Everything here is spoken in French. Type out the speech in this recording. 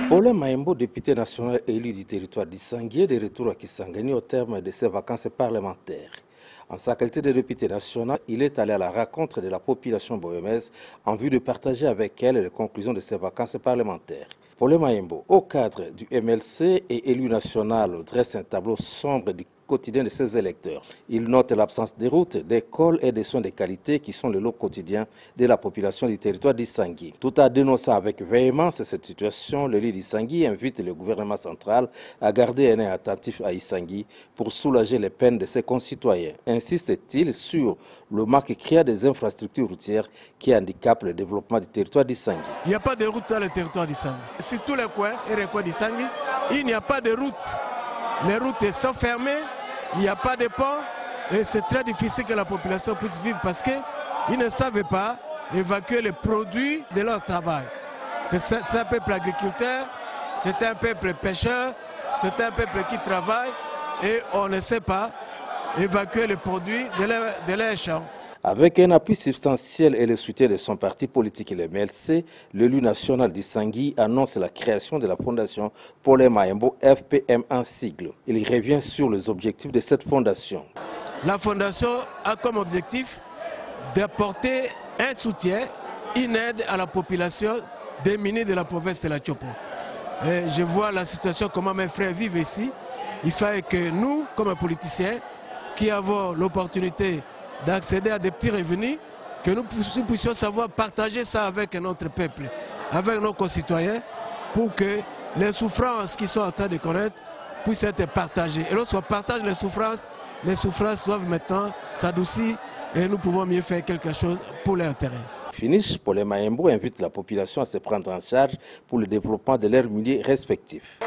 Paulin Maembo, député national élu du territoire d'Issangui, est de retour à Kisangani au terme de ses vacances parlementaires. En sa qualité de député national, il est allé à la rencontre de la population boyemaise en vue de partager avec elle les conclusions de ses vacances parlementaires. Paulin Maembo, au cadre du MLC et élu national, dresse un tableau sombre du quotidien de ses électeurs. Il note l'absence de routes, d'écoles et de soins de qualité qui sont le lot quotidien de la population du territoire d'Issangui. Tout en dénonçant avec véhémence cette situation, le leader d'Issangui invite le gouvernement central à garder un œil attentif à Issangui pour soulager les peines de ses concitoyens. Insiste-t-il sur le manque criant des infrastructures routières qui handicapent le développement du territoire d'Issangui. Il n'y a pas de route dans le territoire d'Issangui. Sur tous les coins et les coins d'Issangui, il n'y a pas de route. Les routes sont fermées, il n'y a pas de pont et c'est très difficile que la population puisse vivre parce qu'ils ne savent pas évacuer les produits de leur travail. C'est un peuple agriculteur, c'est un peuple pêcheur, c'est un peuple qui travaille et on ne sait pas évacuer les produits de leurs champs. Avec un appui substantiel et le soutien de son parti politique, le MLC, l'élu national d'Issangui annonce la création de la fondation Paulin Maembo, FPM en sigle. Il revient sur les objectifs de cette fondation. La fondation a comme objectif d'apporter un soutien, une aide à la population démunie de la province de la Tchopo. Je vois la situation, comment mes frères vivent ici. Il fallait que nous, comme politiciens, qui avons l'opportunité d'accéder à des petits revenus, que nous puissions savoir partager ça avec notre peuple, avec nos concitoyens, pour que les souffrances qu'ils sont en train de connaître puissent être partagées. Et lorsqu'on partage les souffrances doivent maintenant s'adoucir et nous pouvons mieux faire quelque chose pour leur intérêt. Finish, Paulin Maembo invite la population à se prendre en charge pour le développement de leurs milieux respectifs.